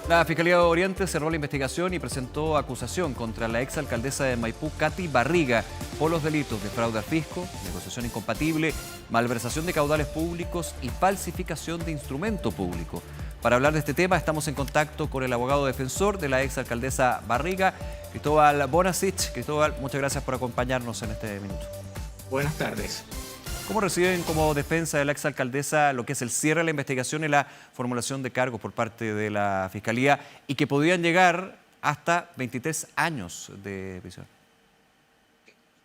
La Fiscalía de Oriente cerró la investigación y presentó acusación contra la exalcaldesa de Maipú, Katy Barriga, por los delitos de fraude al fisco, negociación incompatible, malversación de caudales públicos y falsificación de instrumento público. Para hablar de este tema estamos en contacto con el abogado defensor de la exalcaldesa Barriga, Cristóbal Bonasich. Cristóbal, muchas gracias por acompañarnos en este minuto. Buenas tardes. ¿Cómo reciben como defensa de la exalcaldesa lo que es el cierre de la investigación y la formulación de cargos por parte de la Fiscalía y que podrían llegar hasta 23 años de prisión?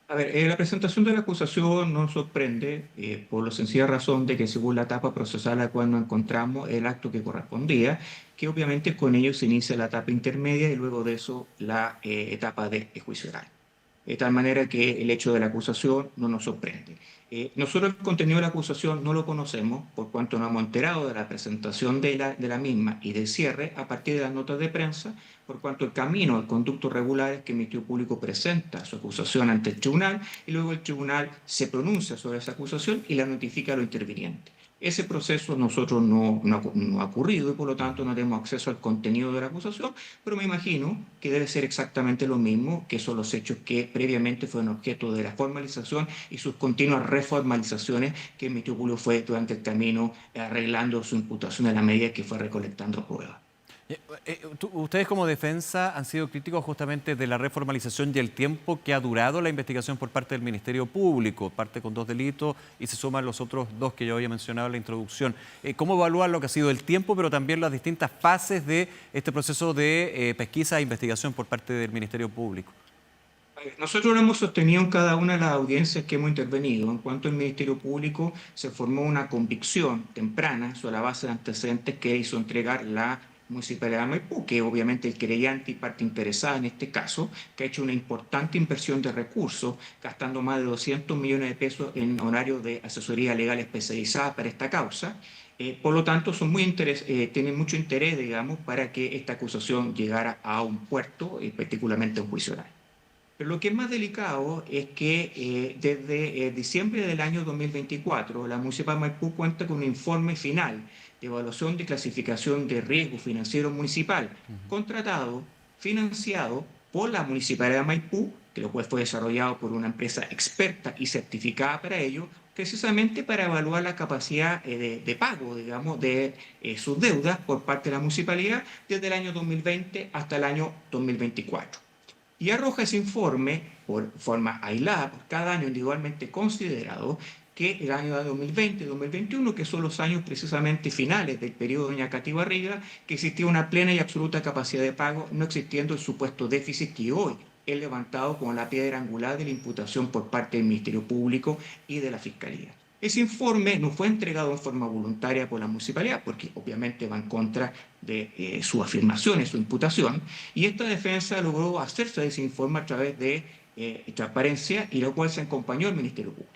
A ver, la presentación de la acusación nos sorprende por la sencilla razón de que según la etapa procesal a la cual nos encontramos, el acto que correspondía, que obviamente con ello se inicia la etapa intermedia y luego de eso la etapa de juicio oral. De tal manera que el hecho de la acusación no nos sorprende. Nosotros el contenido de la acusación no lo conocemos por cuanto nos hemos enterado de la presentación de la misma y del cierre a partir de las notas de prensa, por cuanto el camino, el conducto regular es que el Ministerio Público presenta su acusación ante el tribunal y luego el tribunal se pronuncia sobre esa acusación y la notifica a los intervinientes. Ese proceso nosotros no ha ocurrido y por lo tanto no tenemos acceso al contenido de la acusación, pero me imagino que debe ser exactamente lo mismo, que son los hechos que previamente fueron objeto de la formalización y sus continuas reformalizaciones que el Ministerio Público fue durante el camino arreglando su imputación en la medida que fue recolectando pruebas. Ustedes como defensa han sido críticos justamente de la reformalización y el tiempo que ha durado la investigación por parte del Ministerio Público, parte con 2 delitos y se suman los otros 2 que yo había mencionado en la introducción. ¿Cómo evaluar lo que ha sido el tiempo, pero también las distintas fases de este proceso de pesquisa e investigación por parte del Ministerio Público? Nosotros lo hemos sostenido en cada una de las audiencias que hemos intervenido. En cuanto al Ministerio Público, se formó una convicción temprana sobre la base de antecedentes que hizo entregar la Municipalidad de Maipú, que obviamente el querellante y parte interesada en este caso, que ha hecho una importante inversión de recursos, gastando más de 200 millones de pesos en honorarios de asesoría legal especializada para esta causa. Por lo tanto, tienen mucho interés, digamos, para que esta acusación llegara a un puerto, particularmente a un juicio oral. Pero lo que es más delicado es que desde diciembre del año 2024, la Municipalidad de Maipú cuenta con un informe final de evaluación de clasificación de riesgo financiero municipal, contratado, financiado por la Municipalidad de Maipú, que lo cual fue desarrollado por una empresa experta y certificada para ello, precisamente para evaluar la capacidad de pago, digamos, de sus deudas por parte de la municipalidad desde el año 2020 hasta el año 2024. Y arroja ese informe por forma aislada, por cada año individualmente considerado, que el año 2020 y 2021, que son los años precisamente finales del periodo de doña Katy Barriga, que existía una plena y absoluta capacidad de pago, no existiendo el supuesto déficit que hoy es levantado como la piedra angular de la imputación por parte del Ministerio Público y de la Fiscalía. Ese informe no fue entregado en forma voluntaria por la municipalidad, porque obviamente va en contra de su afirmación, su imputación, y esta defensa logró hacerse de ese informe a través de transparencia y lo cual se acompañó al Ministerio Público.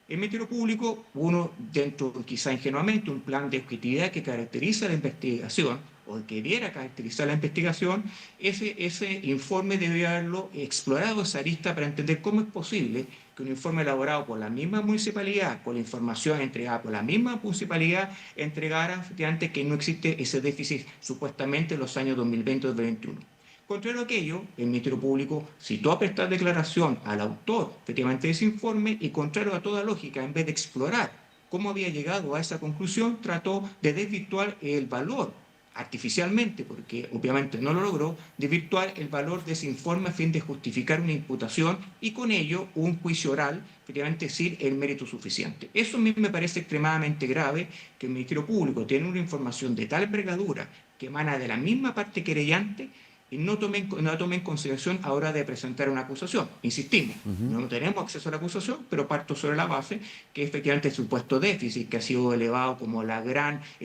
El Ministerio Público, uno dentro quizá ingenuamente, un plan de objetividad que caracteriza la investigación, o que debiera caracterizar la investigación, ese informe debe haberlo explorado esa arista para entender cómo es posible que un informe elaborado por la misma municipalidad, con la información entregada por la misma municipalidad, entregara efectivamente que no existe ese déficit supuestamente en los años 2020 y 2021. Contrario a aquello, el Ministerio Público citó a prestar declaración al autor efectivamente de ese informe y contrario a toda lógica, en vez de explorar cómo había llegado a esa conclusión, trató de desvirtuar el valor artificialmente, porque obviamente no lo logró, desvirtuar el valor de ese informe a fin de justificar una imputación y con ello un juicio oral, efectivamente decir el mérito suficiente. Eso a mí me parece extremadamente grave, que el Ministerio Público tiene una información de tal envergadura que emana de la misma parte querellante y no la tome en consideración a la hora de presentar una acusación. Insistimos, no tenemos acceso a la acusación, pero parto sobre la base que efectivamente el supuesto déficit que ha sido elevado como el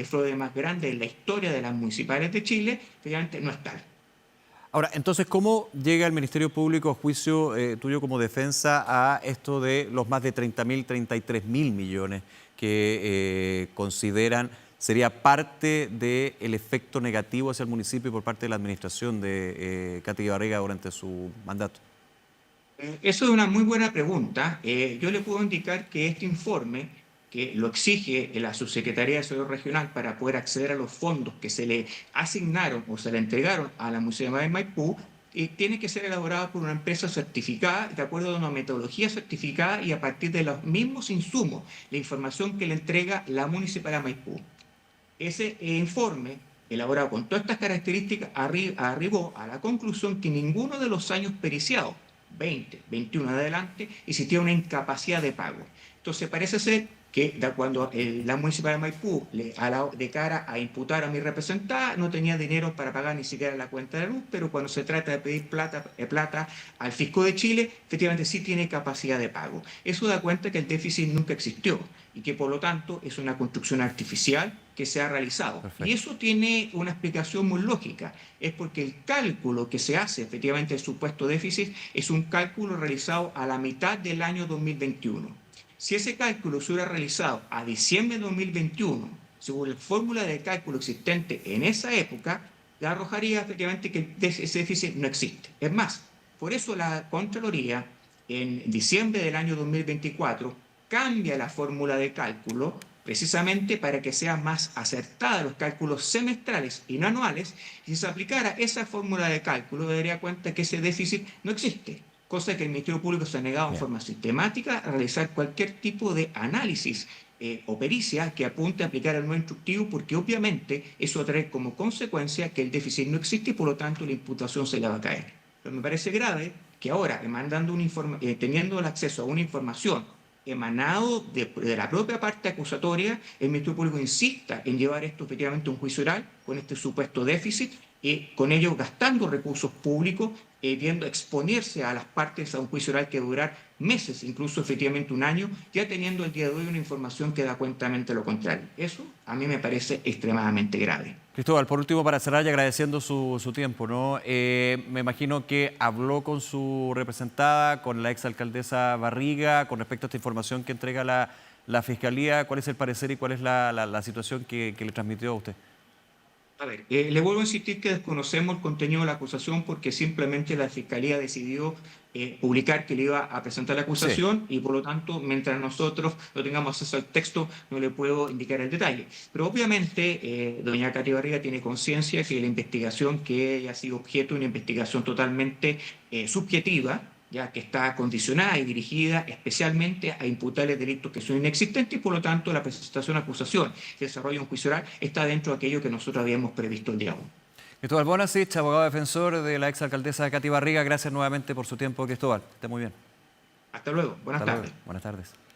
fraude más grande en la historia de las municipales de Chile, efectivamente no es tal. Ahora, entonces, ¿cómo llega el Ministerio Público a juicio tuyo como defensa a esto de los más de 30.000, 33.000 millones que consideran sería parte del efecto negativo hacia el municipio por parte de la administración de Katy Barriga durante su mandato? Eso es una muy buena pregunta. Yo le puedo indicar que este informe que lo exige la Subsecretaría de Desarrollo Regional para poder acceder a los fondos que se le asignaron o se le entregaron a la Municipalidad de Maipú, tiene que ser elaborada por una empresa certificada, de acuerdo a una metodología certificada y a partir de los mismos insumos, la información que le entrega la Municipalidad de Maipú. Ese informe, elaborado con todas estas características, arribó a la conclusión que ninguno de los años periciados, 20, 21 adelante, existía una incapacidad de pago. Entonces parece ser que cuando la Municipalidad de Maipú, de cara a imputar a mi representada, no tenía dinero para pagar ni siquiera la cuenta de luz, pero cuando se trata de pedir plata al Fisco de Chile, efectivamente sí tiene capacidad de pago. Eso da cuenta que el déficit nunca existió y que por lo tanto es una construcción artificial que se ha realizado. Perfecto. Y eso tiene una explicación muy lógica, es porque el cálculo que se hace efectivamente del supuesto déficit es un cálculo realizado a la mitad del año 2021. Si ese cálculo se hubiera realizado a diciembre de 2021, según la fórmula de cálculo existente en esa época, le arrojaría efectivamente que ese déficit no existe. Es más, por eso la Contraloría en diciembre del año 2024 cambia la fórmula de cálculo precisamente para que sea más acertada los cálculos semestrales y no anuales. Si se aplicara esa fórmula de cálculo, daría cuenta que ese déficit no existe, cosa que el Ministerio Público se ha negado en Bien. forma sistemática a realizar cualquier tipo de análisis o pericia que apunte a aplicar el nuevo instructivo, porque obviamente eso trae como consecuencia que el déficit no existe y por lo tanto la imputación se le va a caer. Pero me parece grave que ahora, teniendo el acceso a una información emanado de la propia parte acusatoria, el Ministerio Público insista en llevar esto efectivamente a un juicio oral con este supuesto déficit y con ello gastando recursos públicos, viendo exponerse a las partes a un juicio oral que durar meses, incluso efectivamente un año, ya teniendo el día de hoy una información que da cuenta de lo contrario. Eso a mí me parece extremadamente grave. Cristóbal, por último, para cerrar y agradeciendo su tiempo, ¿no? Me imagino que habló con su representada, con la exalcaldesa Barriga, con respecto a esta información que entrega la Fiscalía. ¿Cuál es el parecer y cuál es la situación que le transmitió a usted? A ver, le vuelvo a insistir que desconocemos el contenido de la acusación porque simplemente la Fiscalía decidió publicar que le iba a presentar la Sí. acusación y por lo tanto, mientras nosotros no tengamos acceso al texto, no le puedo indicar el detalle. Pero obviamente, doña Katy Barriga tiene conciencia que la investigación que ella ha sido objeto de una investigación totalmente subjetiva, ya que está condicionada y dirigida especialmente a imputarles delitos que son inexistentes y por lo tanto la presentación de acusación y desarrollo de un juicio oral está dentro de aquello que nosotros habíamos previsto el día 1. Cristóbal Bonasich, abogado defensor de la exalcaldesa Katy Barriga. Gracias nuevamente por su tiempo, Cristóbal. Esté muy bien. Hasta luego. Buenas Hasta luego. tardes. Buenas tardes.